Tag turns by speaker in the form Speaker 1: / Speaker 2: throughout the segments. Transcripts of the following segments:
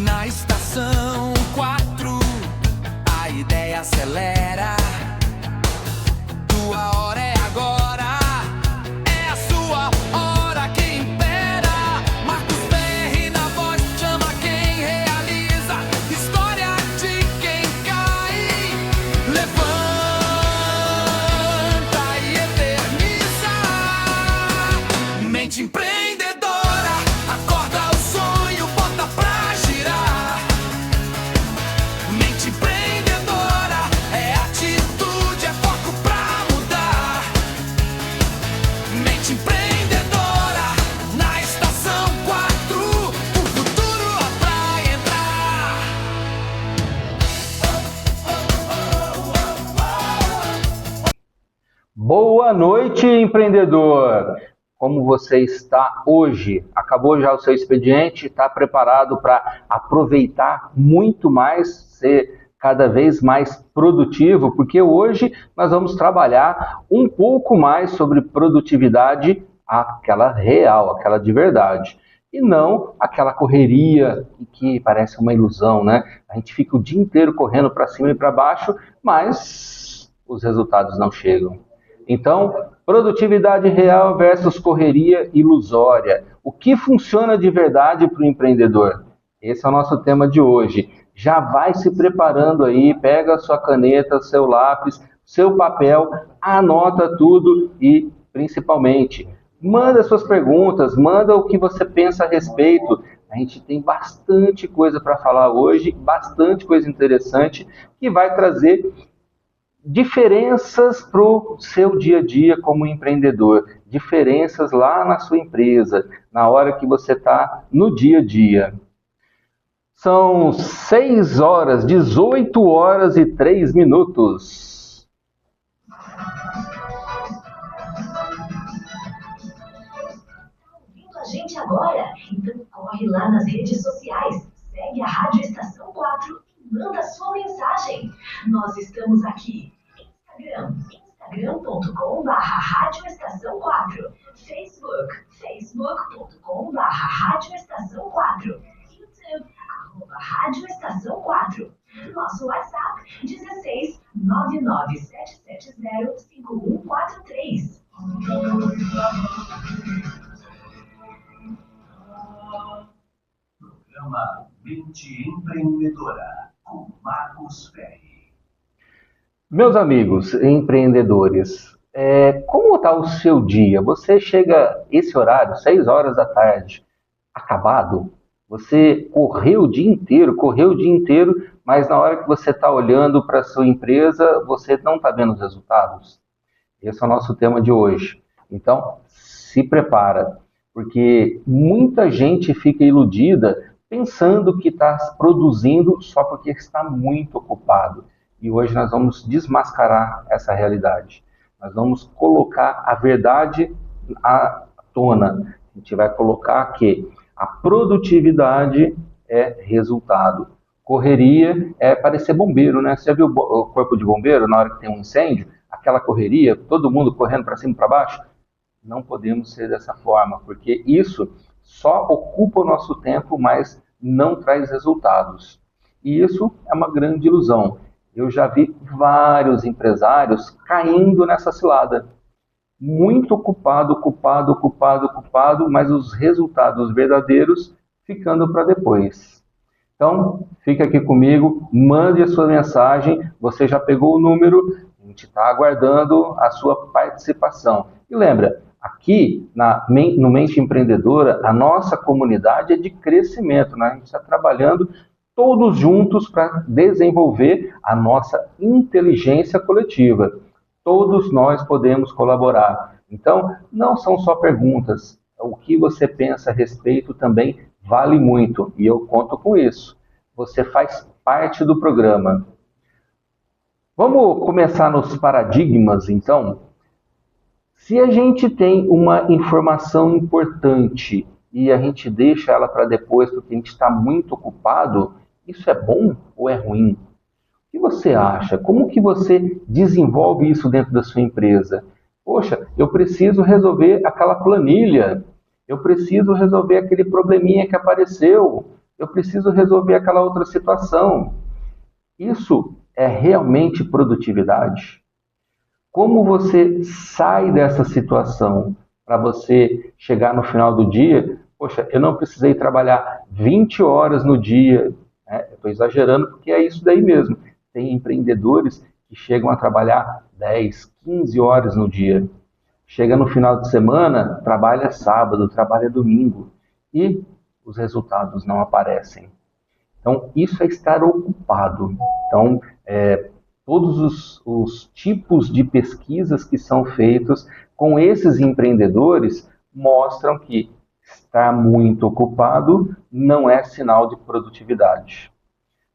Speaker 1: Na estação 4, a ideia acelera. Tua hora é agora, é a sua hora que impera. Marcos Perry na voz chama quem realiza. História de quem cai, levanta e eterniza. Mente empreendedora, acorda o sonho, bota pra girar. Mente empreendedora, é atitude, é foco pra mudar. Mente empreendedora, na estação 4, o futuro é pra entrar.
Speaker 2: Boa noite, empreendedor! Como você está hoje? Acabou já o seu expediente? Está preparado para aproveitar muito mais, ser cada vez mais produtivo? Porque hoje nós vamos trabalhar um pouco mais sobre produtividade, aquela real, aquela de verdade. E não aquela correria que parece uma ilusão, né? A gente fica o dia inteiro correndo para cima e para baixo, mas os resultados não chegam. Então, produtividade real versus correria ilusória. O que funciona de verdade para o empreendedor? Esse é o nosso tema de hoje. Já vai se preparando aí, pega a sua caneta, seu lápis, seu papel, anota tudo e, principalmente, manda suas perguntas, manda o que você pensa a respeito. A gente tem bastante coisa para falar hoje, bastante coisa interessante que vai trazer diferenças para o seu dia a dia como empreendedor, diferenças lá na sua empresa, na hora que você está no dia a dia. São 6 horas, 18 horas e 3 minutos.
Speaker 3: Ouvindo a gente agora? Então corre lá nas redes sociais, segue a Rádio Estação 4 e manda sua mensagem. Nós estamos aqui. Instagram.com/Rádio Estação 4, Facebook.com/Rádio Estação 4, YouTube @Rádio Estação 4, nosso WhatsApp 16 99770 5143.
Speaker 4: Programa Mente Empreendedora com Marcos Perry.
Speaker 2: Meus amigos empreendedores, como está o seu dia? Você chega esse horário, 6 horas da tarde, acabado? Você correu o dia inteiro, mas na hora que você está olhando para a sua empresa, você não está vendo os resultados? Esse é o nosso tema de hoje. Então, se prepara, porque muita gente fica iludida pensando que está produzindo só porque está muito ocupado. E hoje nós vamos desmascarar essa realidade. Nós vamos colocar a verdade à tona. A gente vai colocar que a produtividade é resultado. Correria é parecer bombeiro, né? Você já viu o corpo de bombeiro na hora que tem um incêndio? Aquela correria, todo mundo correndo para cima e para baixo? Não podemos ser dessa forma, porque isso só ocupa o nosso tempo, mas não traz resultados. E isso é uma grande ilusão. Eu já vi vários empresários caindo nessa cilada. Muito ocupado, mas os resultados verdadeiros ficando para depois. Então, fica aqui comigo, mande a sua mensagem. Você já pegou o número, a gente está aguardando a sua participação. E lembra, aqui no Mente Empreendedora, a nossa comunidade é de crescimento, né? A gente está trabalhando todos juntos para desenvolver a nossa inteligência coletiva. Todos nós podemos colaborar. Então, não são só perguntas. O que você pensa a respeito também vale muito. E eu conto com isso. Você faz parte do programa. Vamos começar nos paradigmas, então? Se a gente tem uma informação importante e a gente deixa ela para depois porque a gente está muito ocupado, isso é bom ou é ruim? O que você acha? Como que você desenvolve isso dentro da sua empresa? Poxa, eu preciso resolver aquela planilha, eu preciso resolver aquele probleminha que apareceu. eu preciso resolver aquela outra situação. Isso é realmente produtividade? Como você sai dessa situação para você chegar no final do dia? Poxa, eu não precisei trabalhar 20 horas no dia, né? Eu estou exagerando porque é isso daí mesmo. Tem empreendedores que chegam a trabalhar 10, 15 horas no dia. Chega no final de semana, trabalha sábado, trabalha domingo e os resultados não aparecem. Então, isso é estar ocupado. Então, todos os tipos de pesquisas que são feitos com esses empreendedores mostram que estar muito ocupado não é sinal de produtividade.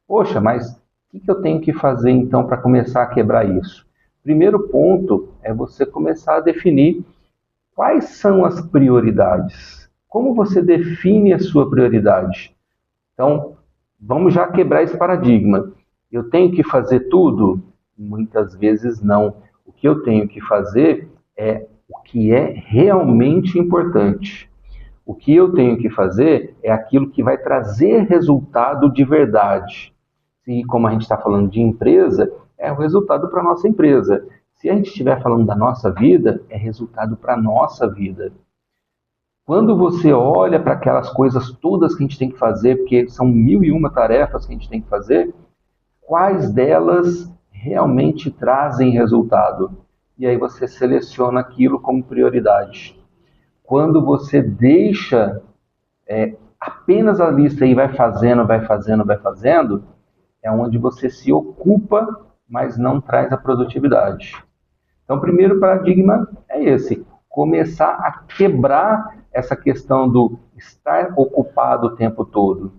Speaker 2: Poxa, mas o que eu tenho que fazer então para começar a quebrar isso? Primeiro ponto é você começar a definir quais são as prioridades. Como você define a sua prioridade? Então, vamos já quebrar esse paradigma. Eu tenho que fazer tudo? Muitas vezes não. O que eu tenho que fazer é o que é realmente importante. O que eu tenho que fazer é aquilo que vai trazer resultado de verdade. E como a gente está falando de empresa, é o resultado para a nossa empresa. Se a gente estiver falando da nossa vida, é resultado para a nossa vida. Quando você olha para aquelas coisas todas que a gente tem que fazer, porque são 1001 tarefas que a gente tem que fazer, quais delas realmente trazem resultado? E aí você seleciona aquilo como prioridade. Quando você deixa apenas a lista e vai fazendo, é onde você se ocupa, mas não traz a produtividade. Então, o primeiro paradigma é esse, começar a quebrar essa questão do estar ocupado o tempo todo.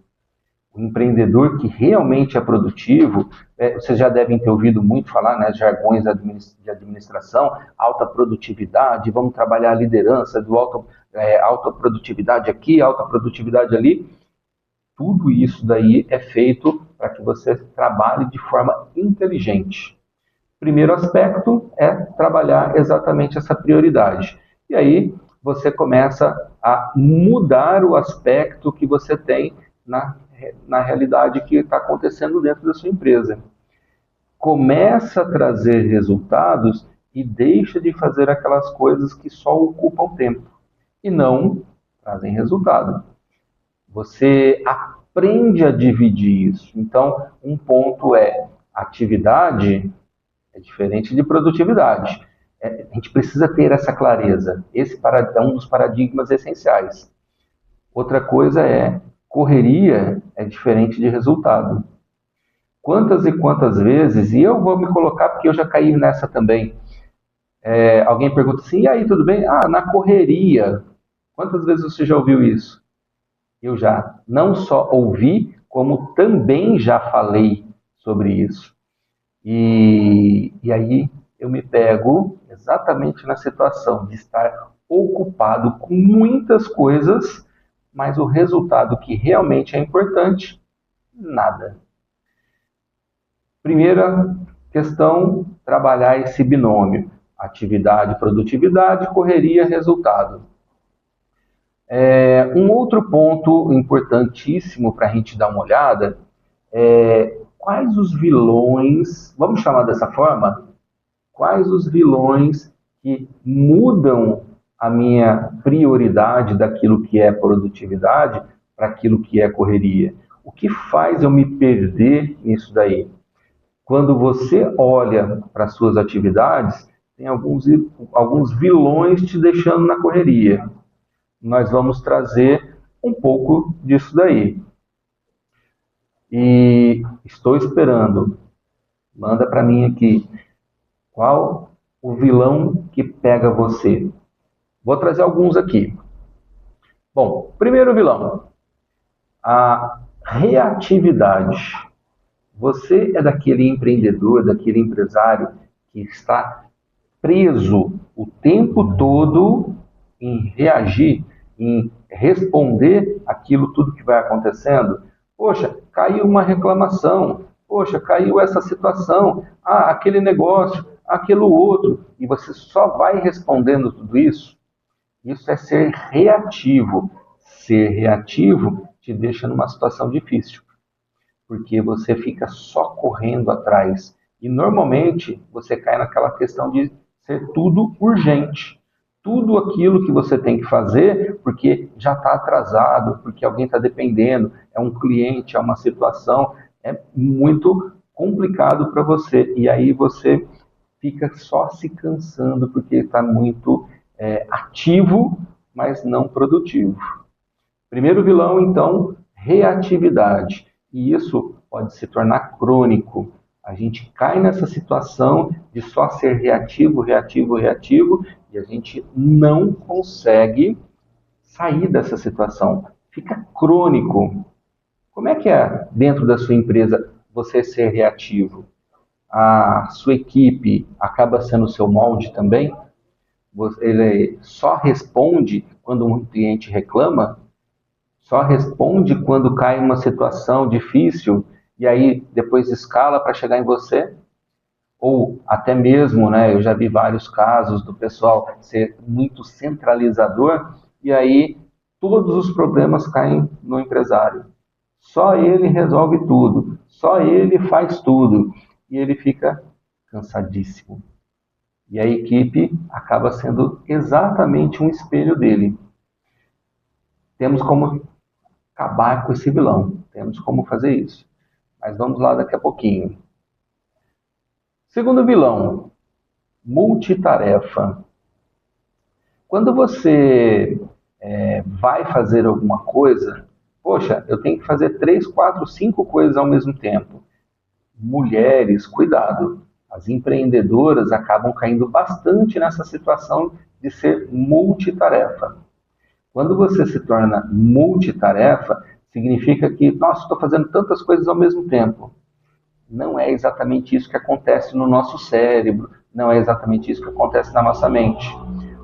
Speaker 2: O empreendedor que realmente é produtivo, vocês já devem ter ouvido muito falar, né, jargões de administração, alta produtividade, vamos trabalhar a liderança do alta produtividade aqui, alta produtividade ali. Tudo isso daí é feito para que você trabalhe de forma inteligente. Primeiro aspecto é trabalhar exatamente essa prioridade. E aí você começa a mudar o aspecto que você tem na realidade que está acontecendo dentro da sua empresa. Começa a trazer resultados e deixa de fazer aquelas coisas que só ocupam tempo e não trazem resultado. Você aprende a dividir isso. Então, um ponto é atividade é diferente de produtividade. A gente precisa ter essa clareza. Esse é um dos paradigmas essenciais. Outra coisa é correria é diferente de resultado. Quantas e quantas vezes, e eu vou me colocar porque eu já caí nessa também, alguém pergunta assim, e aí, tudo bem? Ah, na correria. Quantas vezes você já ouviu isso? Eu já não só ouvi, como também já falei sobre isso. E aí eu me pego exatamente na situação de estar ocupado com muitas coisas, mas o resultado que realmente é importante, nada. Primeira questão, trabalhar esse binômio. Atividade, produtividade, correria, resultado. Um outro ponto importantíssimo para a gente dar uma olhada é quais os vilões, vamos chamar dessa forma, quais os vilões que mudam a minha prioridade daquilo que é produtividade para aquilo que é correria. O que faz eu me perder nisso daí? Quando você olha para as suas atividades, tem alguns vilões te deixando na correria. Nós vamos trazer um pouco disso daí. E estou esperando. Manda para mim aqui. Qual o vilão que pega você? Vou trazer alguns aqui. Bom, primeiro vilão. A reatividade. Você é daquele empreendedor, daquele empresário que está preso o tempo todo em reagir, em responder aquilo tudo que vai acontecendo. Poxa, caiu uma reclamação. Poxa, caiu essa situação. Ah, aquele negócio, aquilo outro. E você só vai respondendo tudo isso. Isso é ser reativo. Ser reativo te deixa numa situação difícil, porque você fica só correndo atrás. E normalmente você cai naquela questão de ser tudo urgente. Tudo aquilo que você tem que fazer porque já está atrasado, porque alguém está dependendo, é um cliente, é uma situação, é muito complicado para você. E aí você fica só se cansando porque está muito ativo, mas não produtivo. Primeiro vilão, então, reatividade. E isso pode se tornar crônico. A gente cai nessa situação de só ser reativo, reativo, reativo, e a gente não consegue sair dessa situação. Fica crônico. Como é que é dentro da sua empresa você ser reativo? A sua equipe acaba sendo o seu molde também? Ele só responde quando um cliente reclama? Só responde quando cai em uma situação difícil e aí depois escala para chegar em você? Ou até mesmo, né, eu já vi vários casos do pessoal ser muito centralizador e aí todos os problemas caem no empresário. Só ele resolve tudo, só ele faz tudo e ele fica cansadíssimo. E a equipe acaba sendo exatamente um espelho dele. Temos como acabar com esse vilão, temos como fazer isso. Mas vamos lá daqui a pouquinho. Segundo vilão, multitarefa. Quando você vai fazer alguma coisa, poxa, eu tenho que fazer 3, 4, 5 coisas ao mesmo tempo. Mulheres, cuidado. As empreendedoras acabam caindo bastante nessa situação de ser multitarefa. Quando você se torna multitarefa, significa que, nossa, estou fazendo tantas coisas ao mesmo tempo. Não é exatamente isso que acontece no nosso cérebro, não é exatamente isso que acontece na nossa mente.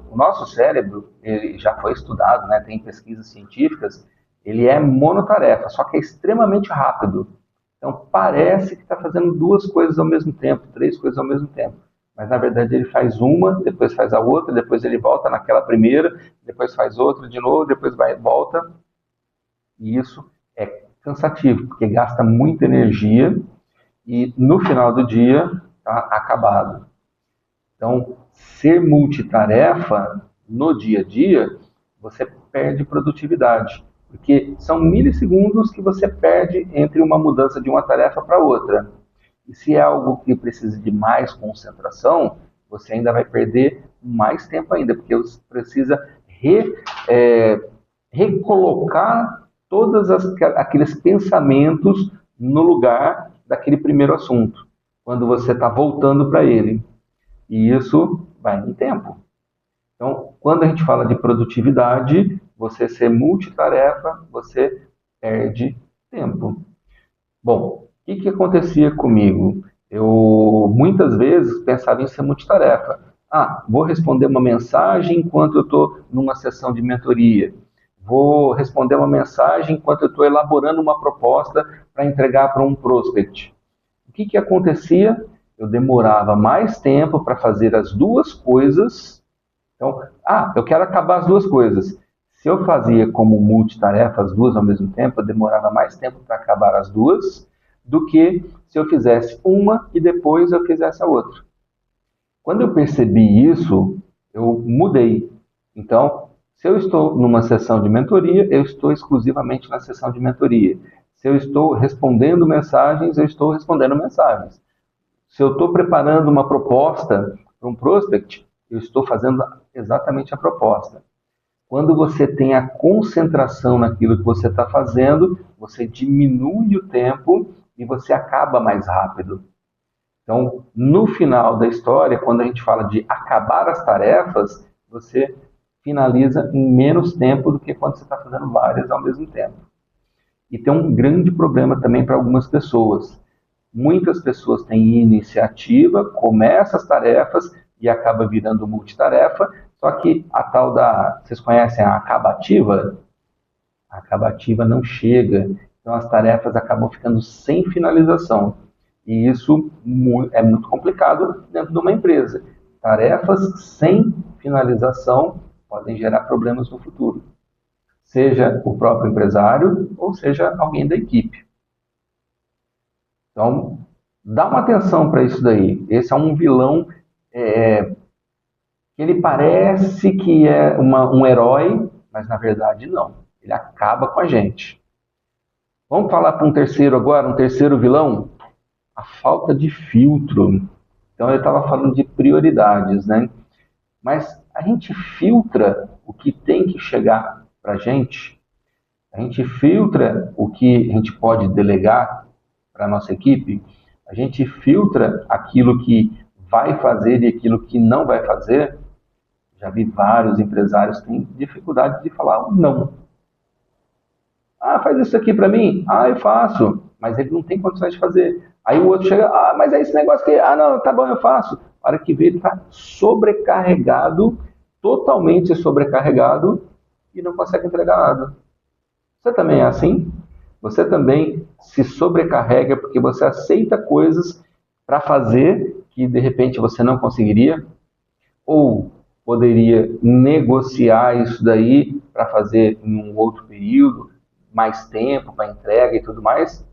Speaker 2: O nosso cérebro, ele já foi estudado, né, tem pesquisas científicas, ele é monotarefa, só que é extremamente rápido. Então parece que está fazendo 2 coisas ao mesmo tempo, 3 coisas ao mesmo tempo. Mas na verdade ele faz uma, depois faz a outra, depois ele volta naquela primeira, depois faz outra de novo, depois volta. E isso é cansativo, porque gasta muita energia e no final do dia está acabado. Então, ser multitarefa no dia a dia, você perde produtividade, porque são milissegundos que você perde entre uma mudança de uma tarefa para outra. E se é algo que precisa de mais concentração, você ainda vai perder mais tempo ainda, porque você precisa recolocar todos aqueles pensamentos no lugar daquele primeiro assunto, quando você está voltando para ele. E isso vai em tempo. Então, quando a gente fala de produtividade, você ser multitarefa, você perde tempo. Bom, o que acontecia comigo? Eu muitas vezes pensava em ser multitarefa. Vou responder uma mensagem enquanto eu estou numa sessão de mentoria. Vou responder uma mensagem enquanto eu estou elaborando uma proposta para entregar para um prospect. O que acontecia? Eu demorava mais tempo para fazer as 2 coisas. Então, eu quero acabar as 2 coisas. Se eu fazia como multitarefa as 2 ao mesmo tempo, eu demorava mais tempo para acabar as 2 do que se eu fizesse uma e depois eu fizesse a outra. Quando eu percebi isso, eu mudei. Então, se eu estou numa sessão de mentoria, eu estou exclusivamente na sessão de mentoria. Se eu estou respondendo mensagens, eu estou respondendo mensagens. Se eu estou preparando uma proposta para um prospect, eu estou fazendo exatamente a proposta. Quando você tem a concentração naquilo que você está fazendo, você diminui o tempo e você acaba mais rápido. Então, no final da história, quando a gente fala de acabar as tarefas, você finaliza em menos tempo do que quando você está fazendo várias ao mesmo tempo. E tem um grande problema também para algumas pessoas. Muitas pessoas têm iniciativa, começam as tarefas e acaba virando multitarefa, só que a tal vocês conhecem a acabativa? A acabativa não chega, então as tarefas acabam ficando sem finalização. E isso é muito complicado dentro de uma empresa. Tarefas sem finalização podem gerar problemas no futuro. seja o próprio empresário ou seja alguém da equipe. Então, dá uma atenção para isso daí. Esse é um vilão que ele parece que é um herói, mas na verdade não. Ele acaba com a gente. Vamos falar para um terceiro agora, um terceiro vilão? A falta de filtro. Então, eu estava falando de prioridades, né? Mas a gente filtra o que tem que chegar para a gente gente filtra o que a gente pode delegar para a nossa equipe, a gente filtra aquilo que vai fazer e aquilo que não vai fazer. Já vi vários empresários que têm dificuldade de falar um não. Ah, faz isso aqui para mim? Ah, eu faço. Mas ele não tem condições de fazer. Aí o outro chega, ah, mas é esse negócio que, ah, não, tá bom, eu faço. A hora que vê, ele está sobrecarregado, totalmente sobrecarregado, e não consegue entregar nada. Você também é assim? Você também se sobrecarrega porque você aceita coisas para fazer que de repente você não conseguiria? Ou poderia negociar isso daí para fazer em um outro período, mais tempo para entrega e tudo mais?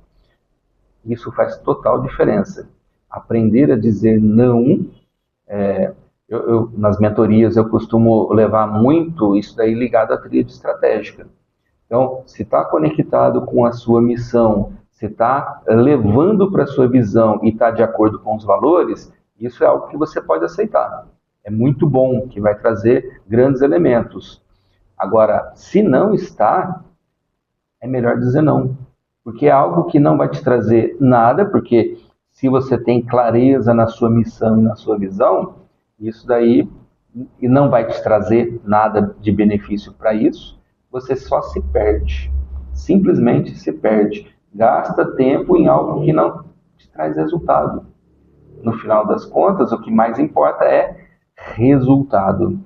Speaker 2: Isso faz total diferença. Aprender a dizer não. Nas mentorias eu costumo levar muito isso daí ligado à tríade estratégica. Então, se está conectado com a sua missão, se está levando para a sua visão e está de acordo com os valores, isso é algo que você pode aceitar. É muito bom, que vai trazer grandes elementos. Agora, se não está, é melhor dizer não. Porque é algo que não vai te trazer nada, porque se você tem clareza na sua missão e na sua visão, isso daí não vai te trazer nada de benefício para isso, você só se perde. Simplesmente se perde. Gasta tempo em algo que não te traz resultado. No final das contas, o que mais importa é resultado.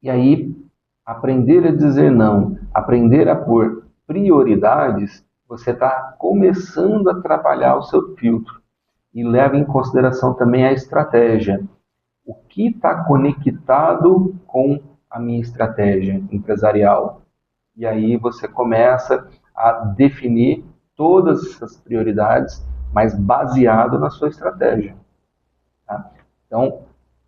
Speaker 2: E aí, aprender a dizer não, aprender a pôr prioridades, você está começando a trabalhar o seu filtro. E leva em consideração também a estratégia. O que está conectado com a minha estratégia empresarial? E aí você começa a definir todas essas prioridades, mas baseado na sua estratégia. Tá? Então,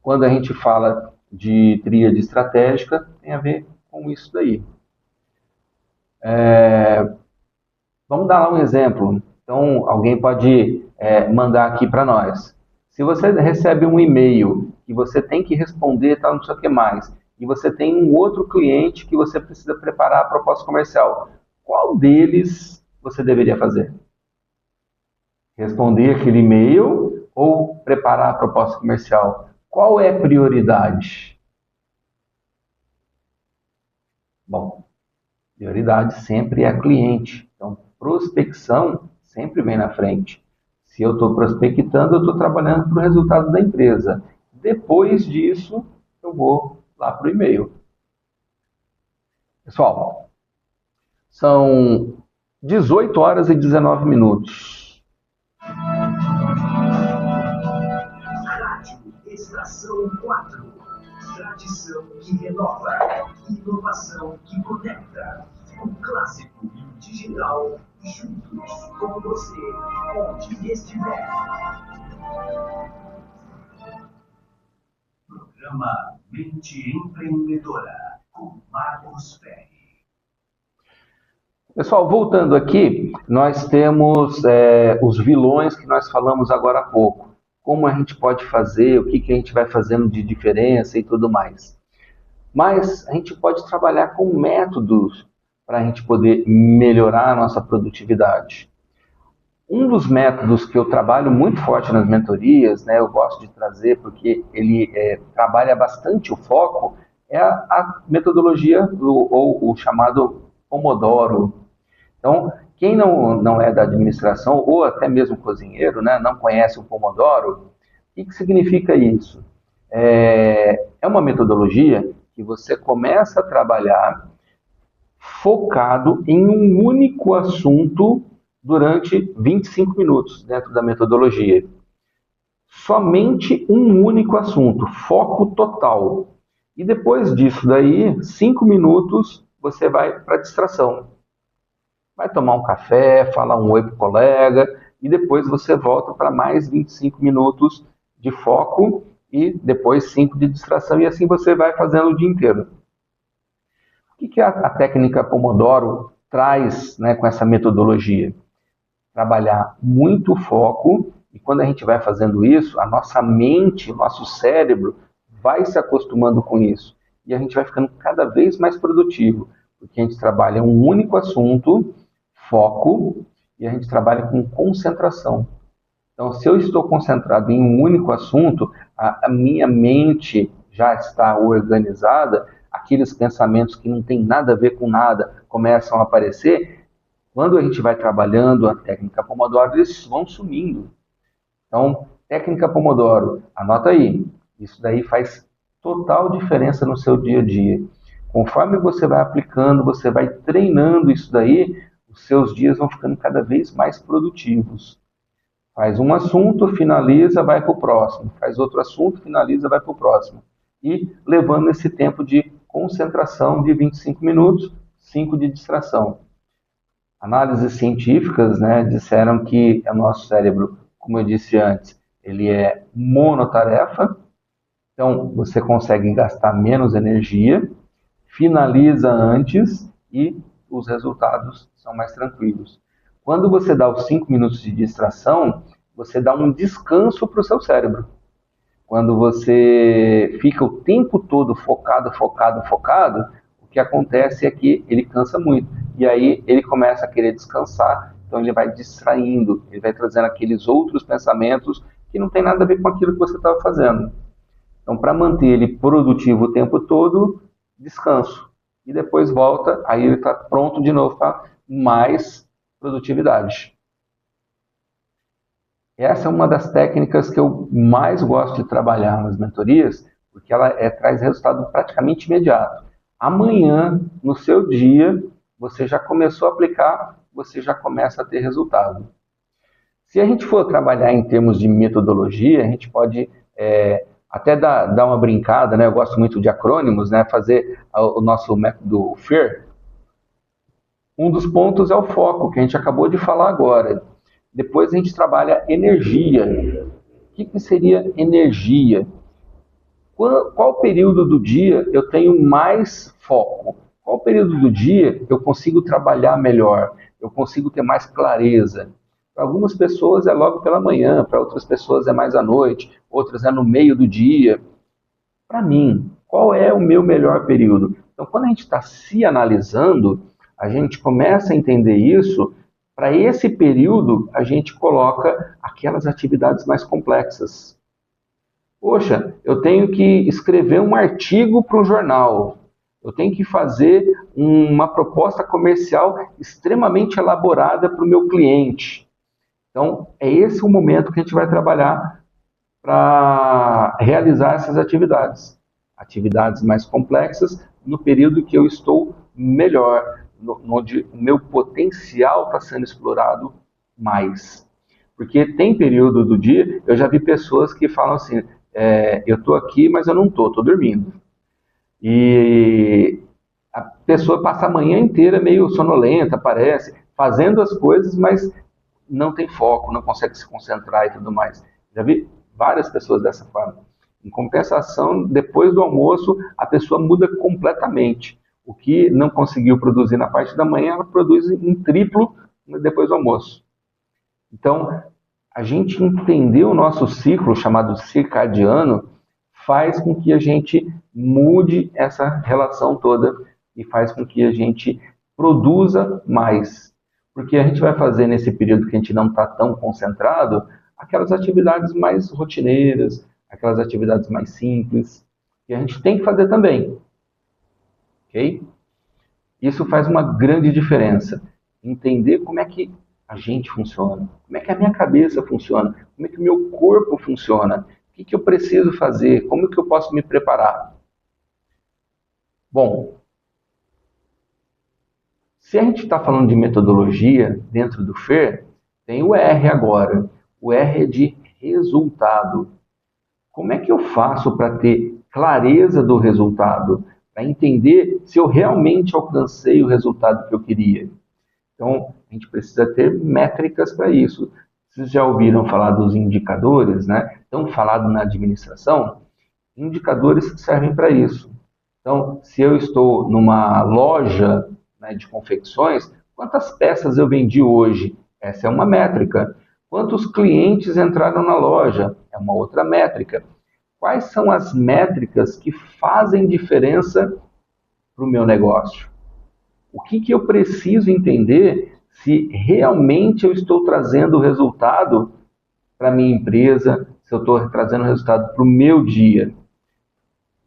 Speaker 2: quando a gente fala de tríade estratégica, tem a ver com isso daí. Vamos dar lá um exemplo. Então, alguém pode mandar aqui para nós. Se você recebe um e-mail que você tem que responder, tal, não sei o que mais, e você tem um outro cliente que você precisa preparar a proposta comercial, qual deles você deveria fazer? Responder aquele e-mail ou preparar a proposta comercial? Qual é a prioridade? Bom, prioridade sempre é a cliente. Então, prospecção sempre vem na frente. Se eu estou prospectando, eu estou trabalhando para o resultado da empresa. Depois disso, eu vou lá para o e-mail. Pessoal, são 18 horas e 19 minutos.
Speaker 4: Rádio Estação 4. Tradição que renova. Inovação que conecta. O clássico e o digital juntos com você, onde estiver. Programa Mente Empreendedora, com Marcos Ferri.
Speaker 2: Pessoal, voltando aqui, nós temos os vilões que nós falamos agora há pouco. Como a gente pode fazer, o que a gente vai fazendo de diferença e tudo mais. Mas a gente pode trabalhar com métodos para a gente poder melhorar a nossa produtividade. Um dos métodos que eu trabalho muito forte nas mentorias, né, eu gosto de trazer porque ele trabalha bastante o foco, é a metodologia ou o chamado Pomodoro. Então, quem não é da administração ou até mesmo cozinheiro, né, não conhece o Pomodoro, o que significa isso? É uma metodologia que você começa a trabalhar focado em um único assunto durante 25 minutos dentro da metodologia. Somente um único assunto, foco total. E depois disso daí, 5 minutos, você vai para distração. Vai tomar um café, falar um oi para o colega, e depois você volta para mais 25 minutos de foco e depois 5 de distração, e assim você vai fazendo o dia inteiro. O que a técnica Pomodoro traz, né, com essa metodologia? Trabalhar muito foco, e quando a gente vai fazendo isso, a nossa mente, o nosso cérebro vai se acostumando com isso, e a gente vai ficando cada vez mais produtivo, porque a gente trabalha um único assunto, foco, e a gente trabalha com concentração. Então, se eu estou concentrado em um único assunto, a minha mente já está organizada, aqueles pensamentos que não têm nada a ver com nada começam a aparecer. Quando a gente vai trabalhando a técnica Pomodoro, eles vão sumindo. Então, técnica Pomodoro, anota aí. Isso daí faz total diferença no seu dia a dia. Conforme você vai aplicando, você vai treinando isso daí, os seus dias vão ficando cada vez mais produtivos. Faz um assunto, finaliza, vai para o próximo. Faz outro assunto, finaliza, vai para o próximo. E levando esse tempo de concentração de 25 minutos, 5 de distração. Análises científicas, né, disseram que o nosso cérebro, como eu disse antes, ele é monotarefa. Então, você consegue gastar menos energia, finaliza antes e os resultados são mais tranquilos. Quando você dá os 5 minutos de distração, você dá um descanso para o seu cérebro. Quando você fica o tempo todo focado, o que acontece é que ele cansa muito. E aí ele começa a querer descansar, então ele vai distraindo, ele vai trazendo aqueles outros pensamentos que não tem nada a ver com aquilo que você estava fazendo. Então, para manter ele produtivo o tempo todo, descanso. E depois volta, aí ele está pronto de novo para mais produtividade. Essa é uma das técnicas que eu mais gosto de trabalhar nas mentorias, porque ela traz resultado praticamente imediato. Amanhã, no seu dia, você já começou a aplicar, você já começa a ter resultado. Se a gente for trabalhar em termos de metodologia, a gente pode até dar uma brincada, né? Eu gosto muito de acrônimos, né? Fazer o nosso método FAIR. Um dos pontos é o foco, que a gente acabou de falar agora. Depois a gente trabalha energia. O que seria energia? Qual período do dia eu tenho mais foco? Qual período do dia eu consigo trabalhar melhor? Eu consigo ter mais clareza? Para algumas pessoas é logo pela manhã, para outras pessoas é mais à noite, outras é no meio do dia. Para mim, qual é o meu melhor período? Então, quando a gente está se analisando, a gente começa a entender isso. Para esse período, a gente coloca aquelas atividades mais complexas. Poxa, eu tenho que escrever um artigo para um jornal. Eu tenho que fazer uma proposta comercial extremamente elaborada para o meu cliente. Então, é esse o momento que a gente vai trabalhar para realizar essas atividades. Atividades mais complexas no período que eu estou melhor, onde o meu potencial está sendo explorado mais. Porque tem período do dia, eu já vi pessoas que falam assim, eu estou aqui, mas eu não estou dormindo. E a pessoa passa a manhã inteira meio sonolenta, parece, fazendo as coisas, mas não tem foco, não consegue se concentrar e tudo mais. Já vi várias pessoas dessa forma. Em compensação, depois do almoço, a pessoa muda completamente. O que não conseguiu produzir na parte da manhã, ela produz em triplo depois do almoço. Então, a gente entender o nosso ciclo, chamado circadiano, faz com que a gente mude essa relação toda e faz com que a gente produza mais. Porque a gente vai fazer nesse período que a gente não está tão concentrado, aquelas atividades mais rotineiras, aquelas atividades mais simples, que a gente tem que fazer também. Ok? Isso faz uma grande diferença. Entender como é que a gente funciona, como é que a minha cabeça funciona, como é que o meu corpo funciona, o que eu preciso fazer, como que eu posso me preparar. Bom, se a gente está falando de metodologia dentro do FAIR, tem o R agora. O R é de resultado. Como é que eu faço para ter clareza do resultado, para entender se eu realmente alcancei o resultado que eu queria. Então, a gente precisa ter métricas para isso. Vocês já ouviram falar dos indicadores, né? Tão falado na administração, indicadores servem para isso. Então, se eu estou numa loja, né, de confecções, quantas peças eu vendi hoje? Essa é uma métrica. Quantos clientes entraram na loja? É uma outra métrica. Quais são as métricas que fazem diferença para o meu negócio? O que eu preciso entender se realmente eu estou trazendo resultado para a minha empresa, se eu estou trazendo resultado para o meu dia?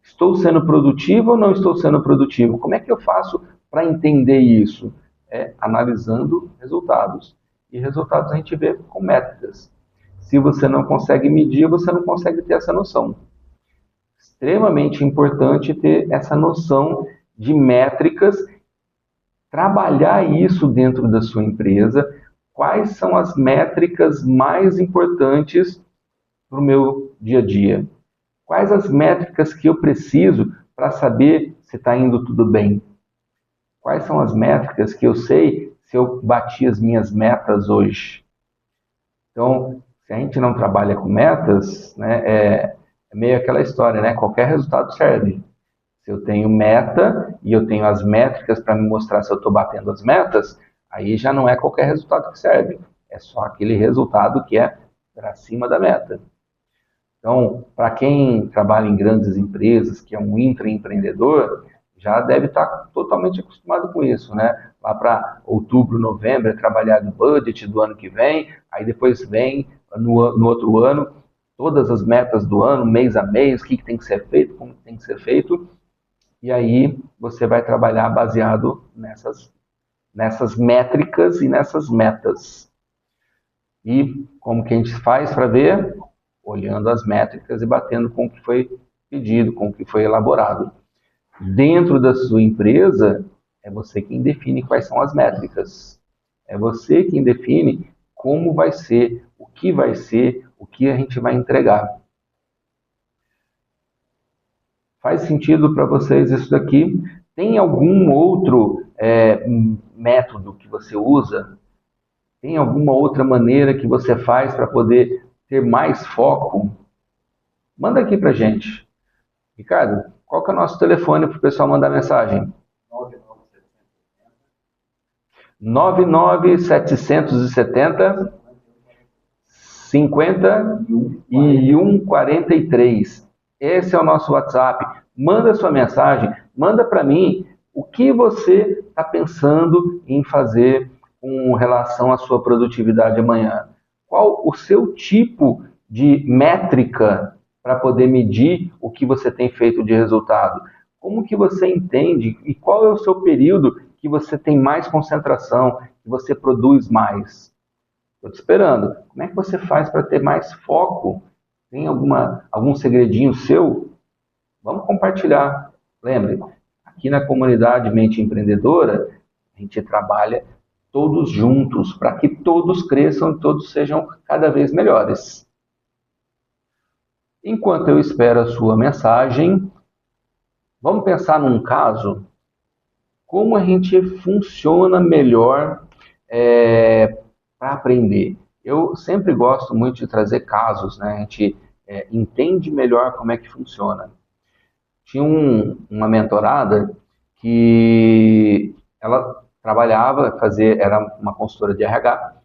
Speaker 2: Estou sendo produtivo ou não estou sendo produtivo? Como é que eu faço para entender isso? É analisando resultados. E resultados a gente vê com métricas. Se você não consegue medir, você não consegue ter essa noção. Extremamente importante ter essa noção de métricas, trabalhar isso dentro da sua empresa. Quais são as métricas mais importantes para o meu dia a dia? Quais as métricas que eu preciso para saber se está indo tudo bem? Quais são as métricas que eu sei se eu bati as minhas metas hoje? Então, se a gente não trabalha com metas, né, é meio aquela história, né? Qualquer resultado serve. Se eu tenho meta e eu tenho as métricas para me mostrar se eu estou batendo as metas, aí já não é qualquer resultado que serve. É só aquele resultado que é para cima da meta. Então, para quem trabalha em grandes empresas, que é um intraempreendedor, já deve estar totalmente acostumado com isso, né? Lá para outubro, novembro, é trabalhar no budget do ano que vem, aí depois vem no outro ano, todas as metas do ano, mês a mês, o que tem que ser feito, como tem que ser feito, e aí você vai trabalhar baseado nessas métricas e nessas metas. E como que a gente faz para ver? Olhando as métricas e batendo com o que foi pedido, com o que foi elaborado. Dentro da sua empresa, é você quem define quais são as métricas. É você quem define como vai ser, o que a gente vai entregar. Faz sentido para vocês isso daqui? Tem algum outro método que você usa? Tem alguma outra maneira que você faz para poder ter mais foco? Manda aqui pra gente. Ricardo, qual que é o nosso telefone para o pessoal mandar mensagem? 99770 5143. Esse é o nosso WhatsApp. Manda sua mensagem, manda para mim o que você está pensando em fazer com relação à sua produtividade amanhã. Qual o seu tipo de métrica para poder medir o que você tem feito de resultado? Como que você entende e qual é o seu período que você tem mais concentração, que você produz mais? Estou te esperando. Como é que você faz para ter mais foco? Tem algum segredinho seu? Vamos compartilhar. Lembre, aqui na comunidade Mente Empreendedora, a gente trabalha todos juntos para que todos cresçam e todos sejam cada vez melhores. Enquanto eu espero a sua mensagem, vamos pensar num caso, como a gente funciona melhor para aprender. Eu sempre gosto muito de trazer casos, né? A gente entende melhor como é que funciona. Tinha uma mentorada que ela trabalhava, era uma consultora de RH,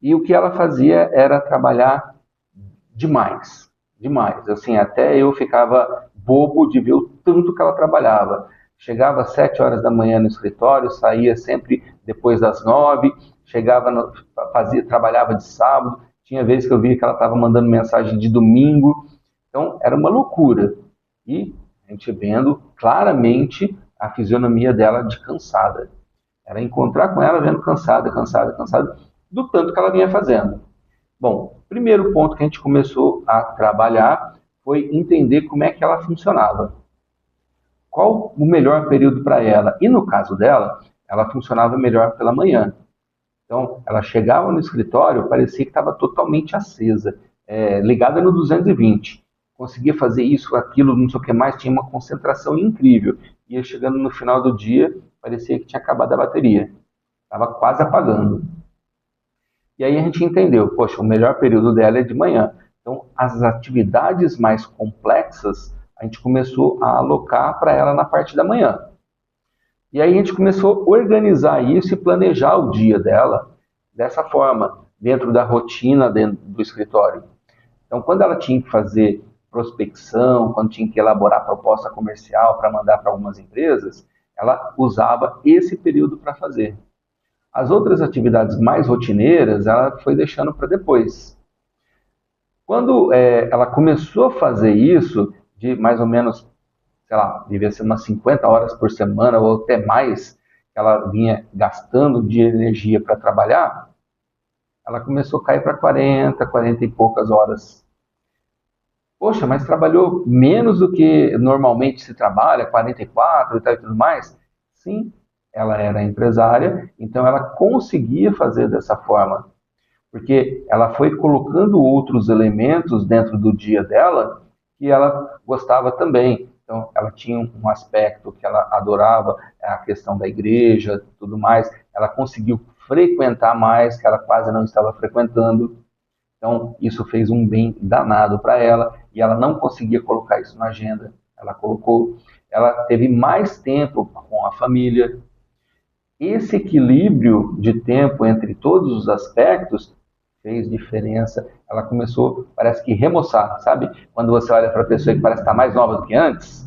Speaker 2: e o que ela fazia era trabalhar demais. Assim, até eu ficava bobo de ver o tanto que ela trabalhava. Chegava às 7 horas da manhã no escritório, saía sempre depois das 9, trabalhava de sábado, tinha vezes que eu via que ela estava mandando mensagem de domingo, então era uma loucura. E a gente vendo claramente a fisionomia dela de cansada. Era encontrar com ela vendo cansada, do tanto que ela vinha fazendo. Bom, o primeiro ponto que a gente começou a trabalhar foi entender como é que ela funcionava. Qual o melhor período para ela? E no caso dela, ela funcionava melhor pela manhã. Então, ela chegava no escritório, parecia que estava totalmente acesa, ligada no 220. conseguia fazer isso, aquilo, não sei o que mais, tinha uma concentração incrível. Ia chegando no final do dia, parecia que tinha acabado a bateria, estava quase apagando. E aí a gente entendeu, poxa, o melhor período dela é de manhã. Então, as atividades mais complexas, a gente começou a alocar para ela na parte da manhã. E aí a gente começou a organizar isso e planejar o dia dela dessa forma, dentro da rotina dentro do escritório. Então, quando ela tinha que fazer prospecção, quando tinha que elaborar proposta comercial para mandar para algumas empresas, ela usava esse período para fazer. As outras atividades mais rotineiras, ela foi deixando para depois. Quando ela começou a fazer isso, de mais ou menos, sei lá, devia ser umas 50 horas por semana ou até mais, ela vinha gastando de energia para trabalhar, ela começou a cair para 40 e poucas horas. Poxa, mas trabalhou menos do que normalmente se trabalha, 44 e tal e tudo mais? Sim, ela era empresária, então ela conseguia fazer dessa forma, porque ela foi colocando outros elementos dentro do dia dela que ela gostava também. Então, ela tinha um aspecto que ela adorava, a questão da igreja, tudo mais. Ela conseguiu frequentar mais, que ela quase não estava frequentando. Então, isso fez um bem danado para ela, e ela não conseguia colocar isso na agenda. Ela colocou, ela teve mais tempo com a família. Esse equilíbrio de tempo entre todos os aspectos fez diferença. Ela começou, parece que remoçar, sabe? Quando você olha para a pessoa que parece estar mais nova do que antes,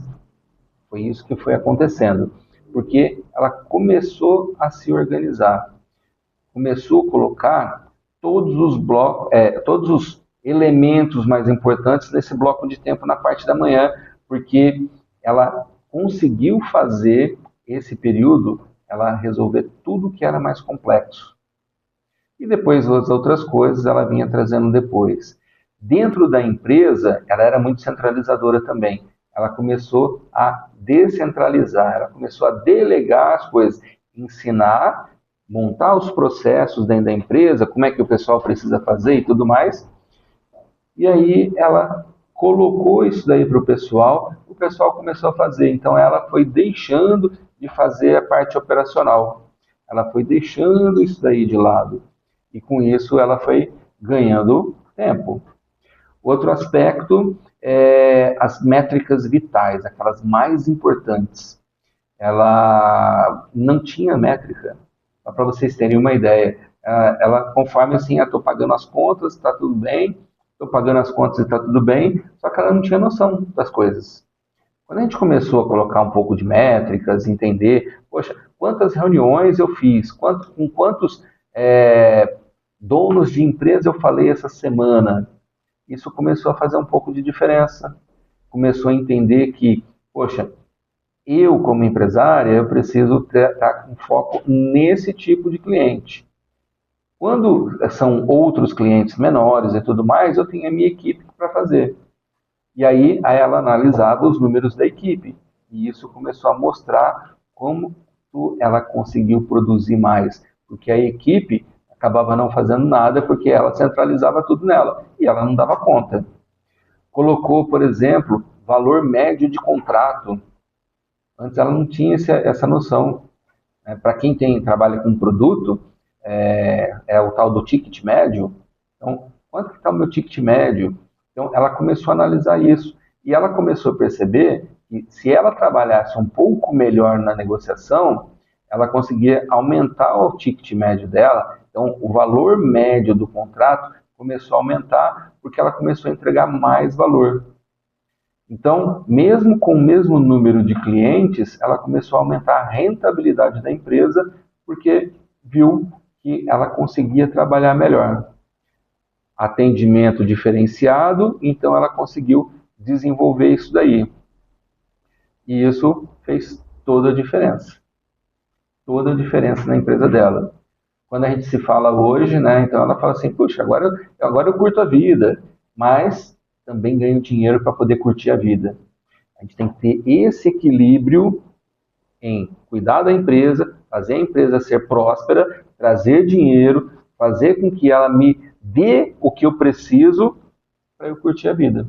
Speaker 2: foi isso que foi acontecendo. Porque ela começou a se organizar, começou a colocar todos os blocos, todos os elementos mais importantes nesse bloco de tempo na parte da manhã, porque ela conseguiu fazer esse período, ela resolver tudo que era mais complexo. E depois as outras coisas ela vinha trazendo depois. Dentro da empresa, ela era muito centralizadora também. Ela começou a descentralizar, ela começou a delegar as coisas, ensinar, montar os processos dentro da empresa, como é que o pessoal precisa fazer e tudo mais. E aí ela colocou isso daí para o pessoal começou a fazer. Então ela foi deixando de fazer a parte operacional. Ela foi deixando isso daí de lado. E com isso ela foi ganhando tempo. Outro aspecto é as métricas vitais, aquelas mais importantes. Ela não tinha métrica, só para vocês terem uma ideia. Ela, conforme assim, estou pagando as contas, está tudo bem, estou pagando as contas e está tudo bem, só que ela não tinha noção das coisas. Quando a gente começou a colocar um pouco de métricas, entender, poxa, quantas reuniões eu fiz, com quantos donos de empresa eu falei essa semana, isso começou a fazer um pouco de diferença. Começou a entender que, poxa, eu como empresária, eu preciso estar com foco nesse tipo de cliente. Quando são outros clientes menores e tudo mais, eu tenho a minha equipe para fazer. E aí ela analisava os números da equipe. E isso começou a mostrar como ela conseguiu produzir mais. Porque a equipe acabava não fazendo nada porque ela centralizava tudo nela. E ela não dava conta. Colocou, por exemplo, valor médio de contrato. Antes ela não tinha essa noção. Para quem trabalha com produto, é o tal do ticket médio. Então, quanto que está o meu ticket médio? Então, ela começou a analisar isso. E ela começou a perceber que se ela trabalhasse um pouco melhor na negociação, ela conseguia aumentar o ticket médio dela. Então, o valor médio do contrato começou a aumentar porque ela começou a entregar mais valor. Então, mesmo com o mesmo número de clientes, ela começou a aumentar a rentabilidade da empresa porque viu que ela conseguia trabalhar melhor. Atendimento diferenciado, então ela conseguiu desenvolver isso daí. E isso fez toda a diferença. Toda a diferença na empresa dela. Quando a gente se fala hoje, né, então ela fala assim, puxa, agora eu curto a vida, mas também ganho dinheiro para poder curtir a vida. A gente tem que ter esse equilíbrio em cuidar da empresa, fazer a empresa ser próspera, trazer dinheiro, fazer com que ela me dê o que eu preciso para eu curtir a vida.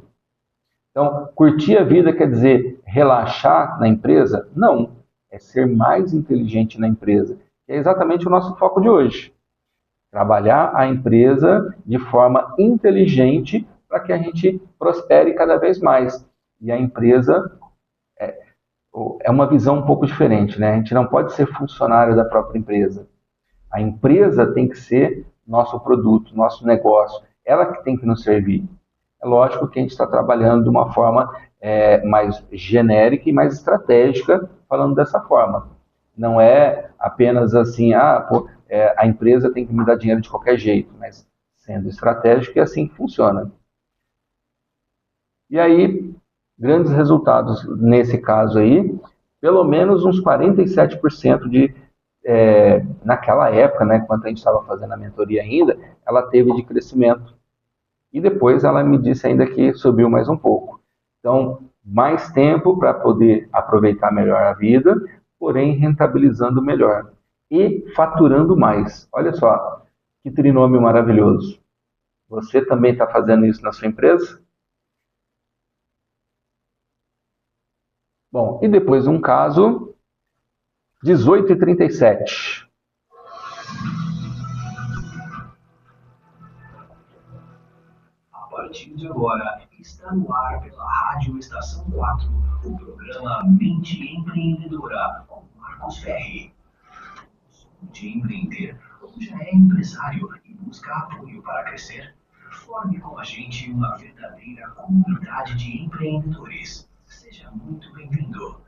Speaker 2: Então, curtir a vida quer dizer relaxar na empresa? Não, é ser mais inteligente na empresa. É exatamente o nosso foco de hoje. Trabalhar a empresa de forma inteligente para que a gente prospere cada vez mais. E a empresa é uma visão um pouco diferente, né? A gente não pode ser funcionário da própria empresa. A empresa tem que ser nosso produto, nosso negócio. Ela que tem que nos servir. É lógico que a gente está trabalhando de uma forma mais genérica e mais estratégica, falando dessa forma. Não é apenas assim, a empresa tem que me dar dinheiro de qualquer jeito, mas sendo estratégico é assim que funciona. E aí, grandes resultados nesse caso aí, pelo menos uns 47% naquela época, né, quando a gente estava fazendo a mentoria ainda, ela teve de crescimento. E depois ela me disse ainda que subiu mais um pouco. Então, mais tempo para poder aproveitar melhor a vida, porém rentabilizando melhor e faturando mais. Olha só, que trinômio maravilhoso. Você também está fazendo isso na sua empresa? Bom, e depois um caso, 18h37.
Speaker 4: A partir de agora, está no ar pela Rádio Estação 4, o programa Mente Empreendedora, com Marcos Ferri. De empreender ou já é empresário e busca apoio para crescer? Forme com a gente uma verdadeira comunidade de empreendedores. Seja muito bem-vindo.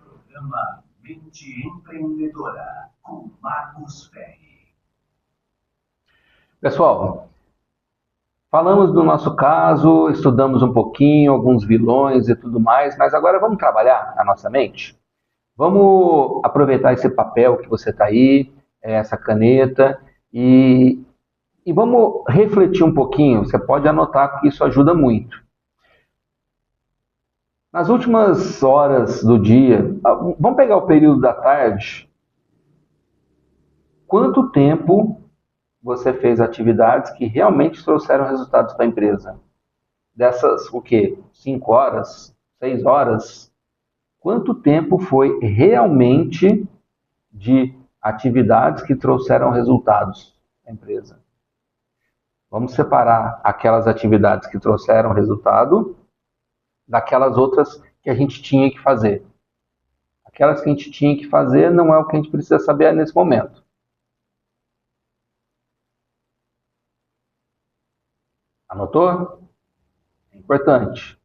Speaker 4: Programa Mente Empreendedora, com Marcos Ferri.
Speaker 2: Pessoal, falamos do nosso caso, estudamos um pouquinho, alguns vilões e tudo mais, mas agora vamos trabalhar a nossa mente? Vamos aproveitar esse papel que você está aí, essa caneta, e vamos refletir um pouquinho. Você pode anotar que isso ajuda muito. Nas últimas horas do dia, vamos pegar o período da tarde. Quanto tempo você fez atividades que realmente trouxeram resultados para a empresa? Dessas, o quê? 5 horas? 6 horas? Quanto tempo foi realmente de atividades que trouxeram resultados à empresa? Vamos separar aquelas atividades que trouxeram resultado daquelas outras que a gente tinha que fazer. Aquelas que a gente tinha que fazer não é o que a gente precisa saber nesse momento. Anotou? É importante.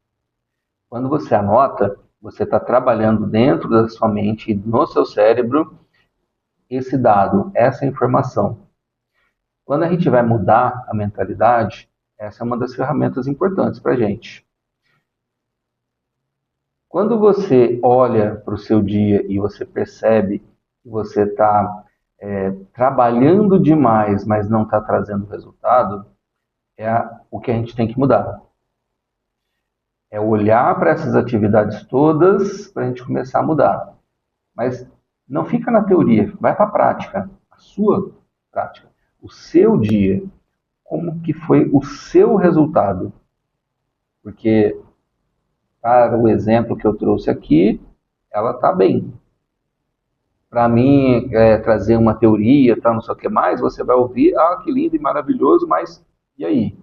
Speaker 2: Quando você anota, você está trabalhando dentro da sua mente e no seu cérebro esse dado, essa informação. Quando a gente vai mudar a mentalidade, essa é uma das ferramentas importantes para a gente. Quando você olha para o seu dia e você percebe que você está trabalhando demais, mas não está trazendo resultado, é o que a gente tem que mudar. É olhar para essas atividades todas para a gente começar a mudar. Mas não fica na teoria, vai para a prática. A sua prática. O seu dia. Como que foi o seu resultado? Porque, para o exemplo que eu trouxe aqui, ela está bem. Para mim, trazer uma teoria, não sei o que mais, você vai ouvir, que lindo e maravilhoso, mas e aí?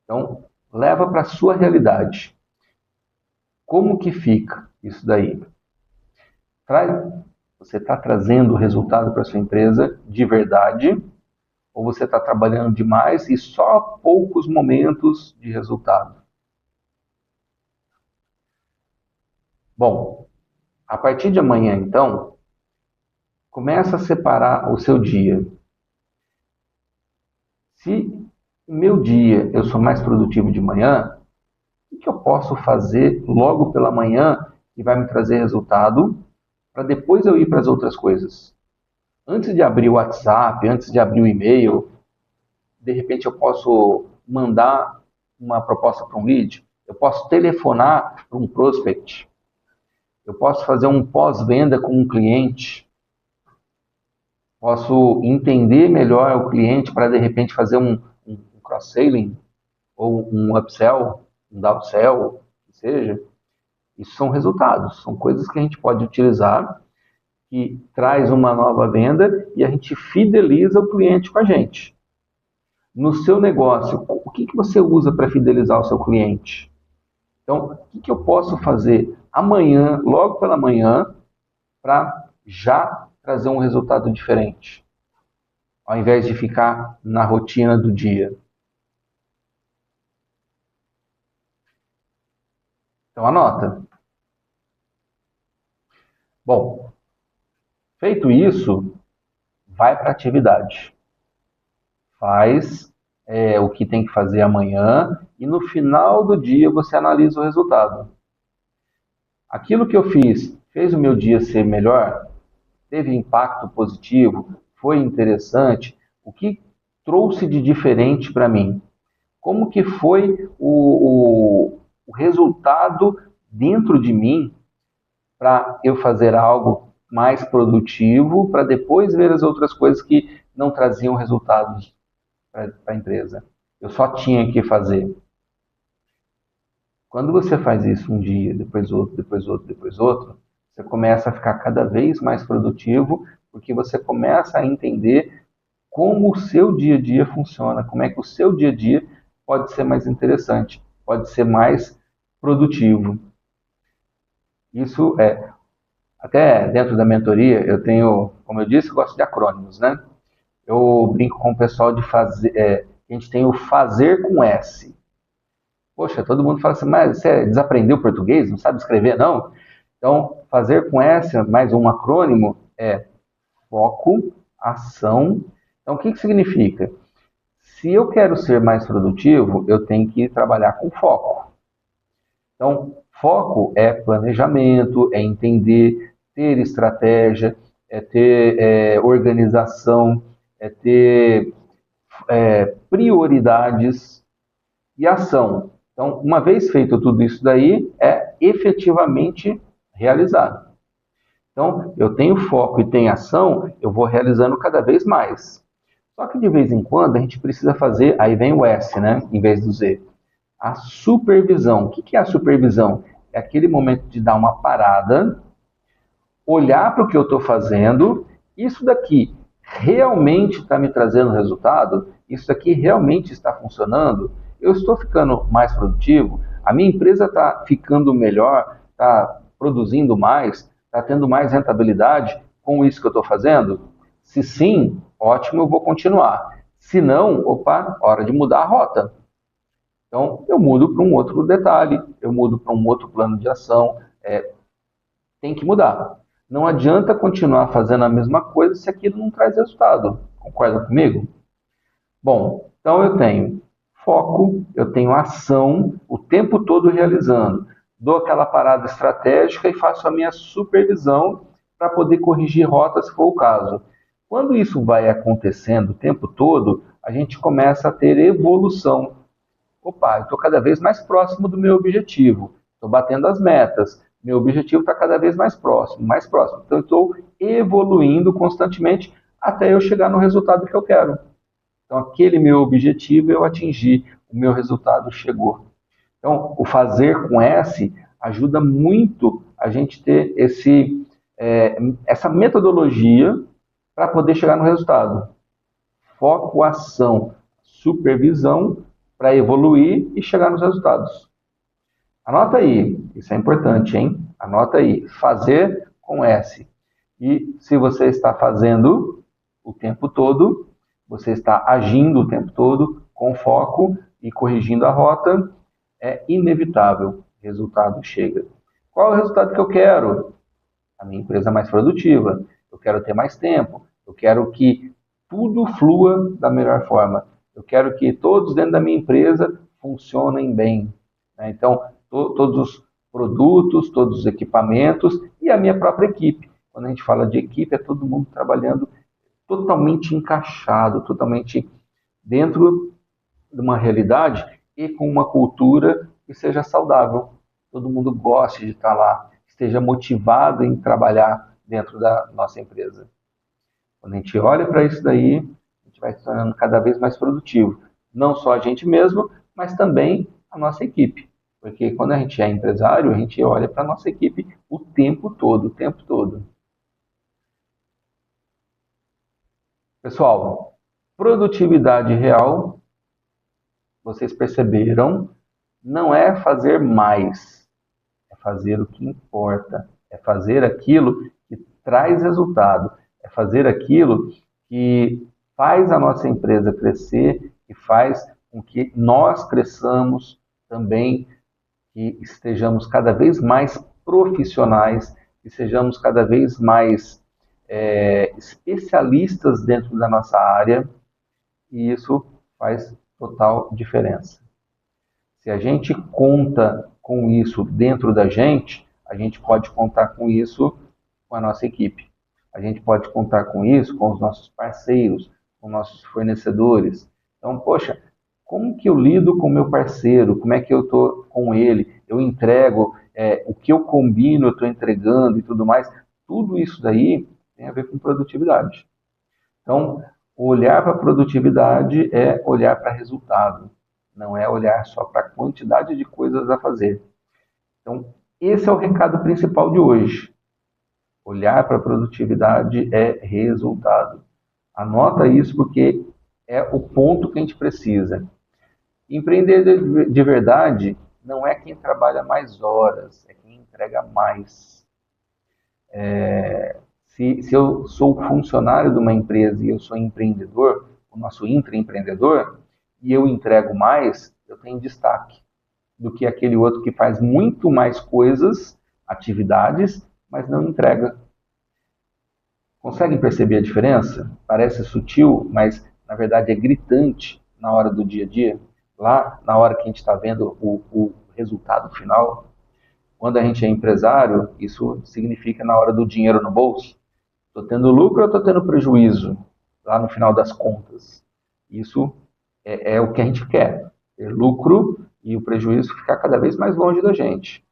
Speaker 2: Então, leva para a sua realidade. Como que fica isso daí? Você está trazendo o resultado para a sua empresa de verdade? Ou você está trabalhando demais e só poucos momentos de resultado? Bom, a partir de amanhã, então, começa a separar o seu dia. Se no meu dia eu sou mais produtivo de manhã, o que eu posso fazer logo pela manhã que vai me trazer resultado para depois eu ir para as outras coisas? Antes de abrir o WhatsApp, antes de abrir o e-mail, de repente eu posso mandar uma proposta para um lead, eu posso telefonar para um prospect, eu posso fazer um pós-venda com um cliente, posso entender melhor o cliente para de repente fazer um cross-selling, ou um upsell, um downsell, que seja, isso são resultados, são coisas que a gente pode utilizar, que traz uma nova venda e a gente fideliza o cliente com a gente. No seu negócio, o que você usa para fidelizar o seu cliente? Então, o que eu posso fazer amanhã, logo pela manhã, para já trazer um resultado diferente, ao invés de ficar na rotina do dia? Então, anota. Bom, feito isso, vai para a atividade. Faz o que tem que fazer amanhã e no final do dia você analisa o resultado. Aquilo que eu fiz fez o meu dia ser melhor? Teve impacto positivo? Foi interessante? O que trouxe de diferente para mim? Como que foi o resultado dentro de mim para eu fazer algo mais produtivo, para depois ver as outras coisas que não traziam resultados para a empresa. Eu só tinha que fazer. Quando você faz isso um dia, depois outro, depois outro, depois outro, você começa a ficar cada vez mais produtivo, porque você começa a entender como o seu dia a dia funciona, como é que o seu dia a dia pode ser mais interessante, pode ser mais produtivo. Isso até dentro da mentoria, eu tenho, como eu disse, eu gosto de acrônimos, né? Eu brinco com o pessoal de fazer, a gente tem o fazer com S. Poxa, todo mundo fala assim, mas você desaprendeu português, não sabe escrever, não? Então, fazer com S, mais um acrônimo, é foco, ação. Então, o que significa? Se eu quero ser mais produtivo, eu tenho que trabalhar com foco. Então, foco é planejamento, é entender, ter estratégia, é ter organização, é ter prioridades e ação. Então, uma vez feito tudo isso daí, é efetivamente realizado. Então, eu tenho foco e tenho ação, eu vou realizando cada vez mais. Só que de vez em quando a gente precisa fazer, aí vem o S, né, em vez do Z. A supervisão. O que é a supervisão? É aquele momento de dar uma parada, olhar para o que eu estou fazendo, isso daqui realmente está me trazendo resultado? Isso daqui realmente está funcionando? Eu estou ficando mais produtivo? A minha empresa está ficando melhor? Está produzindo mais? Está tendo mais rentabilidade com isso que eu estou fazendo? Se sim, ótimo, eu vou continuar. Se não, opa, hora de mudar a rota. Então, eu mudo para um outro detalhe, eu mudo para um outro plano de ação. Tem que mudar. Não adianta continuar fazendo a mesma coisa se aquilo não traz resultado. Concorda comigo? Bom, então eu tenho foco, eu tenho ação, o tempo todo realizando. Dou aquela parada estratégica e faço a minha supervisão para poder corrigir rota se for o caso. Quando isso vai acontecendo o tempo todo, a gente começa a ter evolução. Opa, eu estou cada vez mais próximo do meu objetivo, estou batendo as metas, meu objetivo está cada vez mais próximo, mais próximo. Então, eu estou evoluindo constantemente até eu chegar no resultado que eu quero. Então, aquele meu objetivo eu atingi, o meu resultado chegou. Então, o fazer com S ajuda muito a gente ter essa metodologia para poder chegar no resultado. Foco, ação, supervisão para evoluir e chegar nos resultados. Anota aí, isso é importante, hein? Anota aí, fazer com S. E se você está fazendo o tempo todo, você está agindo o tempo todo com foco e corrigindo a rota, é inevitável, o resultado chega. Qual é o resultado que eu quero? A minha empresa mais produtiva, eu quero ter mais tempo, eu quero que tudo flua da melhor forma, eu quero que todos dentro da minha empresa funcionem bem. Então, todos os produtos, todos os equipamentos e a minha própria equipe. Quando a gente fala de equipe, é todo mundo trabalhando totalmente encaixado, totalmente dentro de uma realidade e com uma cultura que seja saudável. Todo mundo goste de estar lá, esteja motivado em trabalhar dentro da nossa empresa. Quando a gente olha para isso daí, a gente vai se tornando cada vez mais produtivo. não só a gente mesmo, mas também a nossa equipe. Porque quando a gente é empresário, a gente olha para a nossa equipe o tempo todo, o tempo todo. Pessoal, produtividade real, vocês perceberam, não é fazer mais, é fazer o que importa, é fazer aquilo que traz resultado, é fazer aquilo que faz a nossa empresa crescer e faz com que nós cresçamos também, que estejamos cada vez mais profissionais, que sejamos cada vez mais especialistas dentro da nossa área, e isso faz total diferença. Se a gente conta com isso dentro da gente, a gente pode contar com isso com a nossa equipe. A gente pode contar com isso com os nossos parceiros, com nossos fornecedores. Então, poxa, como que eu lido com o meu parceiro? Como é que eu estou com ele? Eu entrego, o que eu combino, eu estou entregando e tudo mais. Tudo isso daí tem a ver com produtividade. Então, olhar para a produtividade é olhar para resultado. Não é olhar só para a quantidade de coisas a fazer. Então, esse é o recado principal de hoje. Olhar para a produtividade é resultado. Anota isso porque é o ponto que a gente precisa. Empreender de verdade não é quem trabalha mais horas, é quem entrega mais. Se eu sou funcionário de uma empresa e eu sou empreendedor, o nosso intraempreendedor, e eu entrego mais, eu tenho destaque do que aquele outro que faz muito mais coisas, atividades, mas não entrega. Conseguem perceber a diferença? Parece sutil, mas na verdade é gritante na hora do dia a dia. Lá, na hora que a gente está vendo o resultado final. Quando a gente é empresário, isso significa na hora do dinheiro no bolso. Estou tendo lucro ou estou tendo prejuízo? Lá no final das contas. Isso é o que a gente quer. Ter lucro e o prejuízo ficar cada vez mais longe da gente.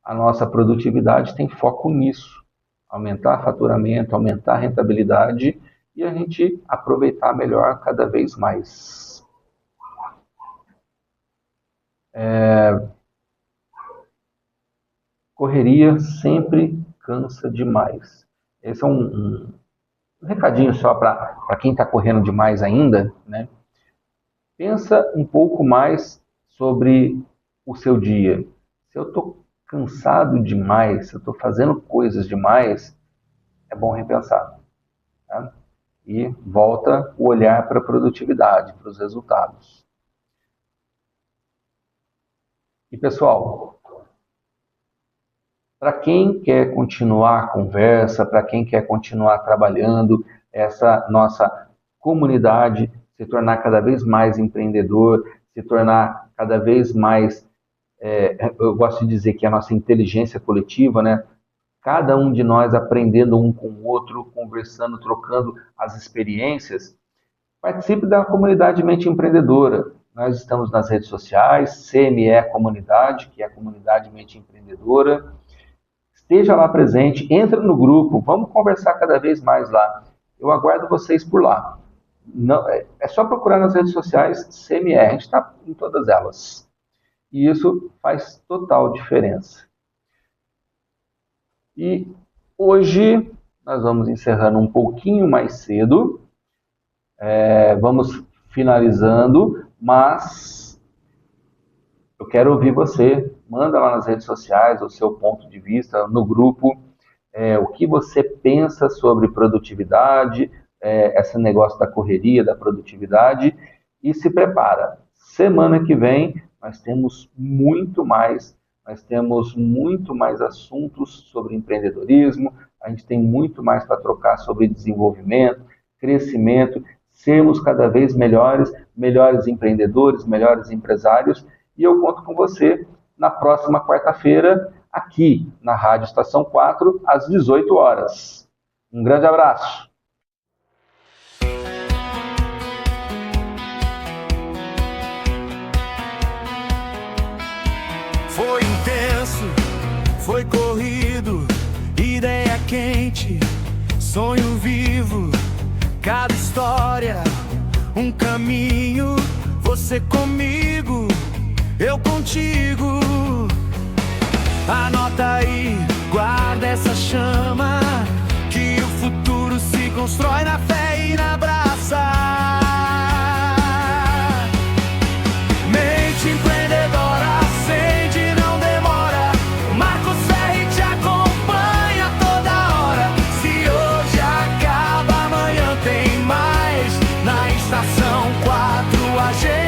Speaker 2: A nossa produtividade tem foco nisso. Aumentar faturamento, aumentar a rentabilidade e a gente aproveitar melhor cada vez mais. Correria sempre cansa demais. Esse é um recadinho só para quem está correndo demais ainda, né? Pensa um pouco mais sobre o seu dia. Se eu estou cansado demais, se eu estou fazendo coisas demais, é bom repensar. Tá? E volta o olhar para a produtividade, para os resultados. E pessoal, para quem quer continuar a conversa, para quem quer continuar trabalhando, essa nossa comunidade se tornar cada vez mais empreendedor, se tornar cada vez mais, eu gosto de dizer que é a nossa inteligência coletiva, né? Cada um de nós aprendendo um com o outro, conversando, trocando as experiências. Participe da comunidade Mente Empreendedora. Nós estamos nas redes sociais, CME Comunidade, que é a comunidade Mente Empreendedora. Esteja lá presente, entra no grupo, vamos conversar cada vez mais lá. Eu aguardo vocês por lá. Não, é só procurar nas redes sociais CME, a gente está em todas elas. E isso faz total diferença. E hoje nós vamos encerrando um pouquinho mais cedo. Vamos finalizando, mas eu quero ouvir você. Manda lá nas redes sociais o seu ponto de vista, no grupo, o que você pensa sobre produtividade, esse negócio da correria, da produtividade, e se prepara. Semana que vem nós temos muito mais assuntos sobre empreendedorismo, a gente tem muito mais para trocar sobre desenvolvimento, crescimento, sermos cada vez melhores empreendedores, melhores empresários, e eu conto com você na próxima quarta-feira, aqui na Rádio Estação 4, às 18 horas. Um grande abraço!
Speaker 1: Foi intenso, foi corrido, ideia quente, sonho vivo, cada história, um caminho. Você comigo, eu contigo. Anota aí, guarda essa chama, que o futuro se constrói na fé e na braça. Mente empreendedora, acende, não demora. Marcos Ferri te acompanha toda hora. Se hoje acaba, amanhã tem mais. Na Estação 4 a gente